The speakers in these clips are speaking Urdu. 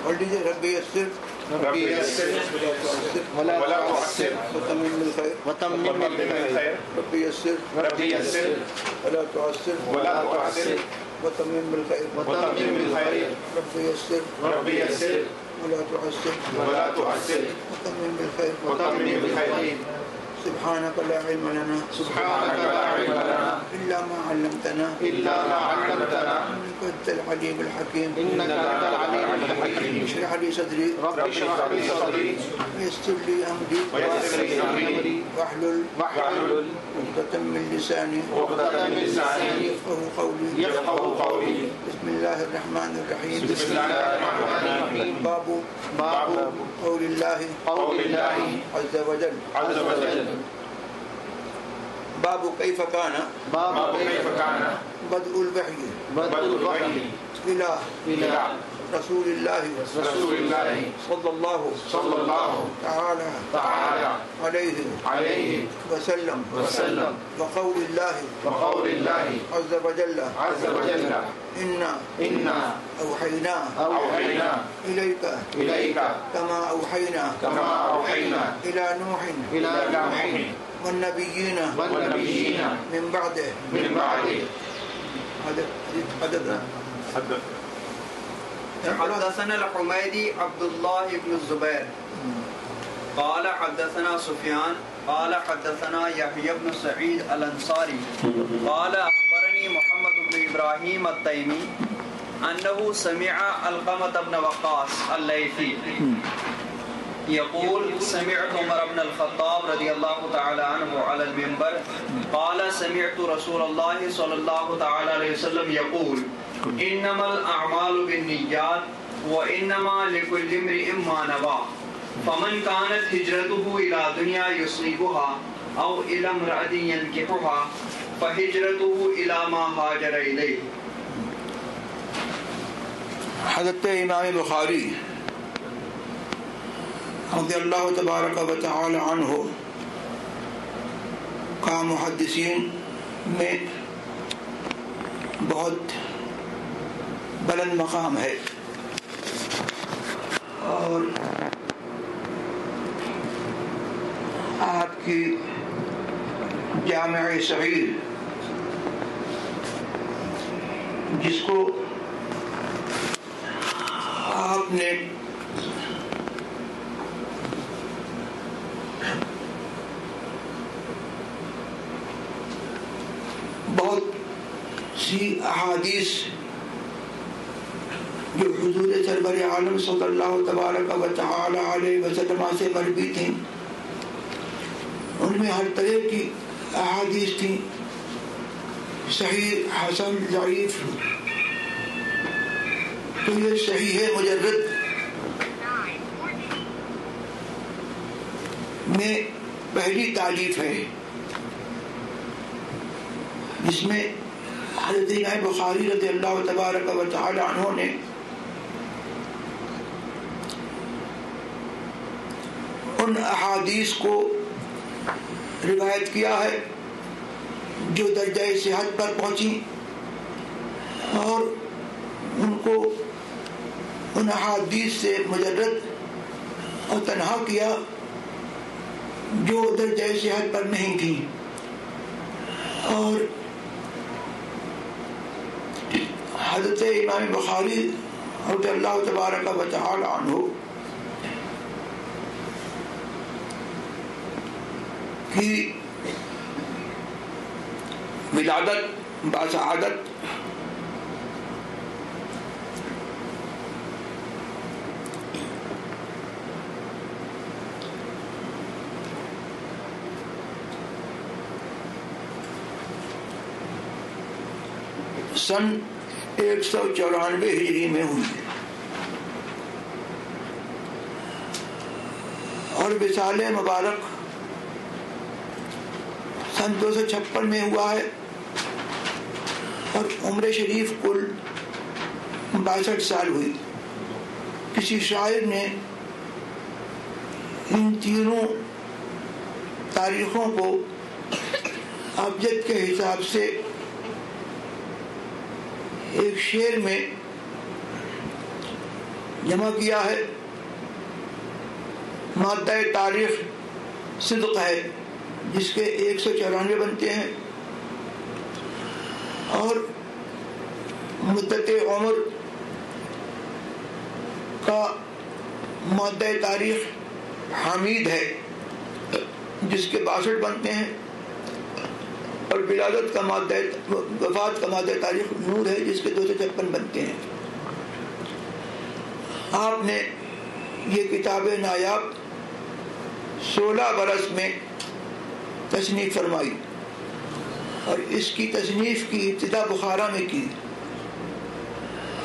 اور لیجیے رب یسر ولا تعسر وتمم بالخير رب يسر ولا تعسر وتمم بالخير رب يسر ولا تعسر وتمم بالخير سبحانك لا علم لنا إلا ما علمتنا إنك أنت العليم الحكيم اشرح لي صدري ويسر لي أمري واحلل عقدة من لساني يفقهوا قولي بسم الله الرحمن الرحيم باب قول الله عز وجل باب كيف كان بدء الوحي إلى رسول الله صلى الله تعالى عليه وسلم وقول الله عز وجل إنا أوحينا إليك كما أوحينا إلى نوح والنبيين من بعده حدثنا الحميدي عبد الله بن الزبير قال حدثنا سفيان قال حدثنا يحيى بن سعيد الأنصاري قال أخبرني محمد بن إبراهيم التيمي أنه سمع علقمة بن وقاص الليثي يقول سمعت عمر بن الخطاب رضي الله تعالى عنه على المنبر قال سمعت رسول الله صلى الله تعالى عليه وسلم يقول إنما الأعمال بالنيات وإنما لكل امرئ ما نوى فمن كانت هجرته إلى دنيا يصيبها أو إلى امرأة ينكحها فهجرته إلى ما هاجر إليه. حضرت امام بخاری رضی اللہ تبارک و تعالی عنہ کا محدثین میں بہت بلند مقام ہے اور آپ کی جامع صغیر جس کو آپ نے بہت سی احادیث جو حضور سرور عالم صلی اللہ تبارک و تعالی علیہ وسلم سے مروی تھیں ان میں ہر طرح کی احادیث تھیں، صحیح، حسن، ضعیف. تو یہ صحیح مجرد میں پہلی تالیف ہے جس میں حضرت امام بخاری رضی اللہ تبارک و تعالی عنہ نے ان احادیث کو روایت کیا ہے جو درجہ صحت پر پہنچی اور ان کو ان احادیث سے مجرد اور تنہا کیا جو درجہ صحت پر نہیں تھی. اور حضرت امام بخاری رضی اللہ تبارک و تعالی عنہ کی ولادت بسعادت سن 194 ہجری میں ہوئی اور وصال مبارک سن 256 میں ہوا ہے اور عمر شریف کل 62 سال ہوئی. کسی شاعر نے ان تینوں تاریخوں کو ابجد کے حساب سے ایک شعر میں جمع کیا ہے. مادہ تاریخ صدق ہے جس کے 194 بنتے ہیں، اور مدت عمر کا مادہ تاریخ حمید ہے جس کے 62 بنتے ہیں، اور ولادت کا مادہ وفات کا مادہ تاریخ نور ہے جس کے 256 بنتے ہیں. آپ نے یہ کتاب نایاب 16 برس میں تصنیف فرمائی، اور اس کی تصنیف کی ابتدا بخارا میں کی،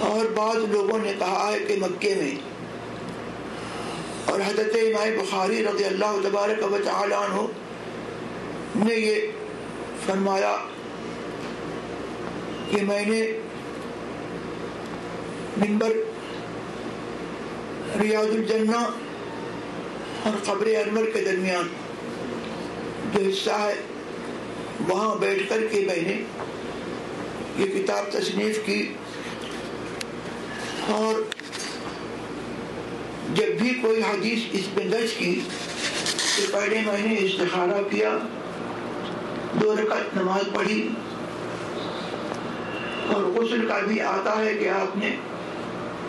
اور بعض لوگوں نے کہا ہے کہ مکے میں. اور حضرت امام بخاری رضی اللہ تبارک و تعالی عنہ نے یہ فرمایا کہ میں نے منبر ریاض الجنہ اور قبر انور کے درمیان جو حصہ ہے وہاں بیٹھ کر کے میں نے یہ کتاب تصنیف کی. اور جب بھی کوئی حدیث اس میں درج کی تو پہلے میں نے استخارہ کیا، 2 رکعت نماز پڑھی، اور غسل کا بھی آتا ہے کہ آپ نے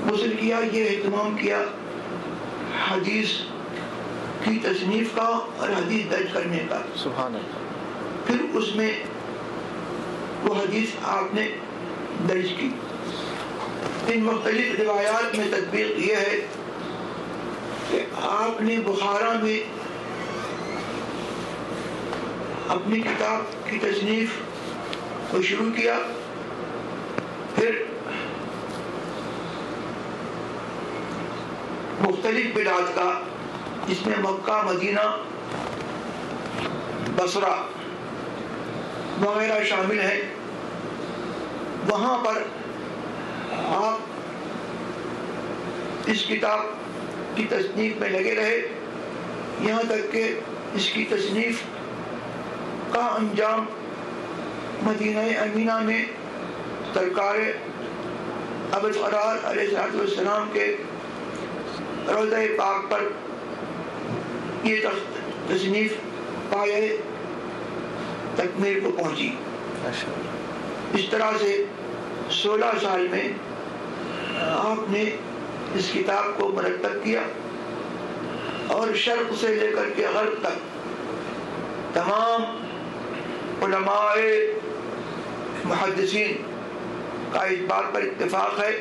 غسل کیا، یہ اہتمام کیا حدیث کی تصنیف کا اور حدیث درج کرنے کا. سبحان اللہ. پھر اس میں وہ حدیث آپ نے درج کی. ان مختلف روایات میں تطبیق یہ ہے کہ آپ نے بخارا میں اپنی کتاب کی تصنیف کو شروع کیا، پھر مختلف بلاد کا جس میں مکہ، مدینہ، بصرہ وغیرہ شامل ہیں، وہاں پر آپ اس کتاب کی تصنیف میں لگے رہے، یہاں تک کہ اس کی تصنیف کا انجام مدینہ امینہ میں سرکار ابوالقرار علیہ السلام کے روضہ پاک پر یہ تصنیف پایہ تکمیل کو پہنچی. اس طرح سے 16 سال میں آپ نے اس کتاب کو مرتب کیا، اور شرق سے لے کر کے غرب تک تمام علماء محدثین کا اس بات پر اتفاق ہے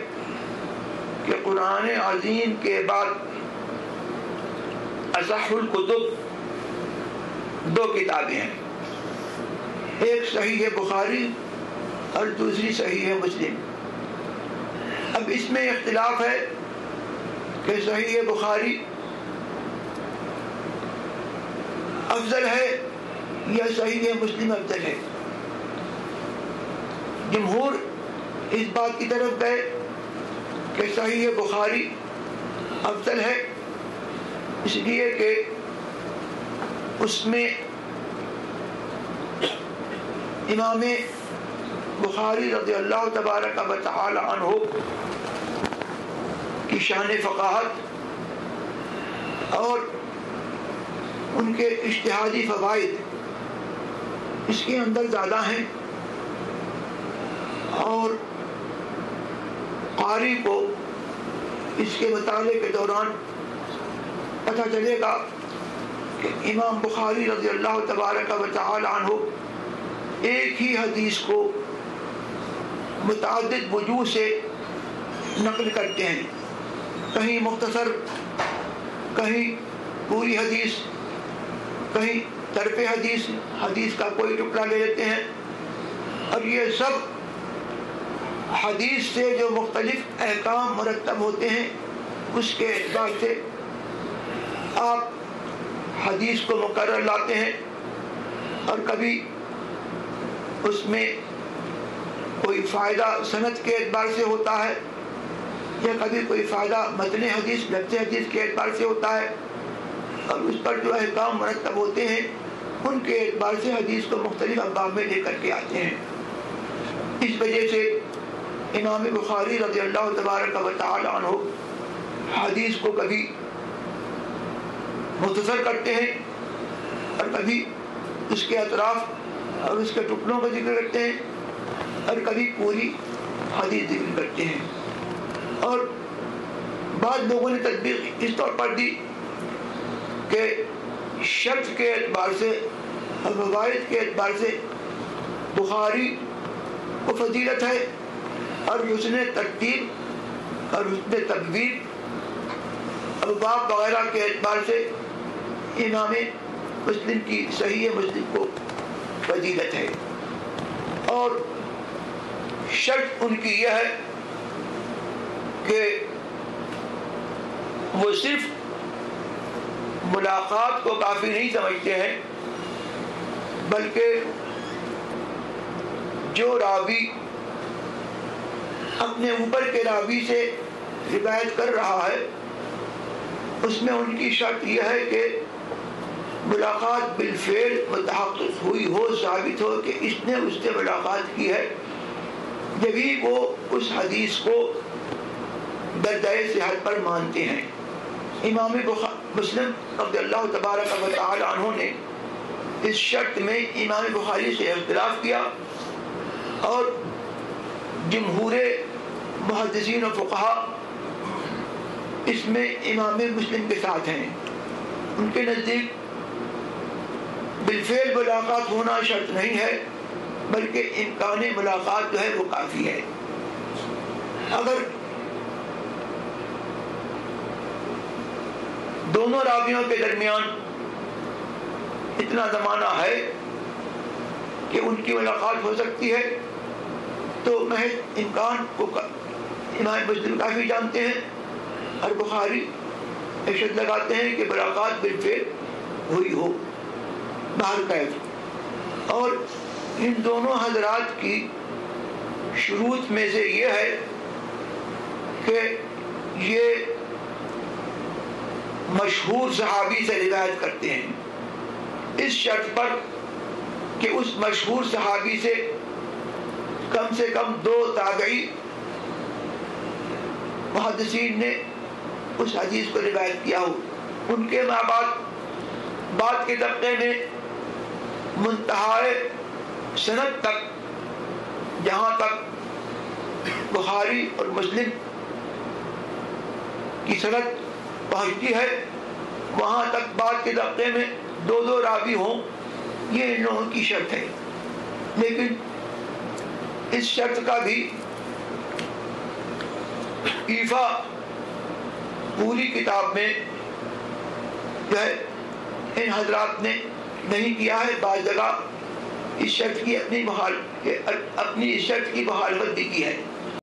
کہ قرآن عظیم کے بعد اصح الکتب 2 کتابیں ہیں، ایک صحیح بخاری اور دوسری صحیح مسلم. اب اس میں اختلاف ہے کہ صحیح بخاری افضل ہے یا صحیح مسلم افضل ہے. جمہور اس بات کی طرف گئے کہ صحیح بخاری افضل ہے، اس لیے کہ اس میں امام بخاری رضی اللہ تبارک و تعالی عنہ کی شان فقاہت اور ان کے اجتہادی فوائد اس کے اندر زیادہ ہیں، اور قاری کو اس کے مطالعے کے دوران پتہ چلے گا کہ امام بخاری رضی اللہ تبارک و تعالی عنہ ایک ہی حدیث کو متعدد وجوہ سے نقل کرتے ہیں، کہیں مختصر، کہیں پوری حدیث، کہیں طرف حدیث، حدیث کا کوئی ٹکڑا لے لیتے ہیں، اور یہ سب حدیث سے جو مختلف احکام مرتب ہوتے ہیں اس کے اعتبار سے آپ حدیث کو مقرر لاتے ہیں، اور کبھی اس میں کوئی فائدہ سند کے اعتبار سے ہوتا ہے، یا کبھی کوئی فائدہ متن حدیث، لفظ حدیث کے اعتبار سے ہوتا ہے، اور اس پر جو احکام مرتب ہوتے ہیں ان کے اعتبار سے حدیث کو مختلف ابواب میں لے کر کے آتے ہیں. اس وجہ سے امام بخاری رضی اللہ تبارک و تعالی عنہ حدیث کو کبھی مختصر کرتے ہیں اور کبھی اس کے اطراف اور اس کے ٹکڑوں کا ذکر کرتے ہیں اور کبھی پوری حدیث ذکر کرتے ہیں. اور بعض لوگوں نے تطبیق اس طور پر دی کہ شرط کے اعتبار سے اور روایت کے اعتبار سے بخاری کو فضیلت ہے اور حسن ترتیب اور حسن تبویب ابواب وغیرہ کے اعتبار سے امام مسلم کی صحیح مسلم کو فضیلت ہے. اور شرط ان کی یہ ہے کہ وہ صرف ملاقات کو کافی نہیں سمجھتے ہیں بلکہ جو راوی اپنے اوپر کے راوی سے روایت کر رہا ہے اس میں ان کی شرط یہ ہے کہ ملاقات بالفعل متحقق ہوئی ہو، ثابت ہو کہ اس نے اس سے ملاقات کی ہے، جبھی وہ اس حدیث کو درجۂ صحت پر مانتے ہیں. امام مسلم رضی اللہ تبارک و تعالی عنہ نے اس شرط میں امام بخاری سے اختلاف کیا اور جمہور محدثین و فقہا اس میں امام مسلم کے ساتھ ہیں. ان کے نزدیک بالفعل ملاقات ہونا شرط نہیں ہے بلکہ امکان ملاقات جو ہے وہ کافی ہے. اگر دونوں راویوں کے درمیان اتنا زمانہ ہے کہ ان کی ملاقات ہو سکتی ہے تو محض امکان کو امام مسلم کافی جانتے ہیں اور بخاری ارشاد لگاتے ہیں کہ ملاقات بالفعل ہوئی ہو باہر کیف. اور ان دونوں حضرات کی شروط میں سے یہ ہے کہ یہ مشہور صحابی سے روایت کرتے ہیں، اس شرط پر کہ اس مشہور صحابی سے کم 2 تابعی محدثین نے اس حدیث کو روایت کیا ہو. ان کے ماں بعد کے طبقے میں منتہائے سند تک جہاں تک بخاری اور مسلم کی سند پہنچتی ہے وہاں تک بعد کے طبقے میں 2 راوی ہوں، یہ ان لوگوں کی شرط ہے. لیکن اس شرط کا بھی ایفا پوری کتاب میں جو ہے ان حضرات نے نہیں کیا ہے. بعض جگہ اس شرط کی اپنی اس شرط کی مخالفت بھی کی ہے.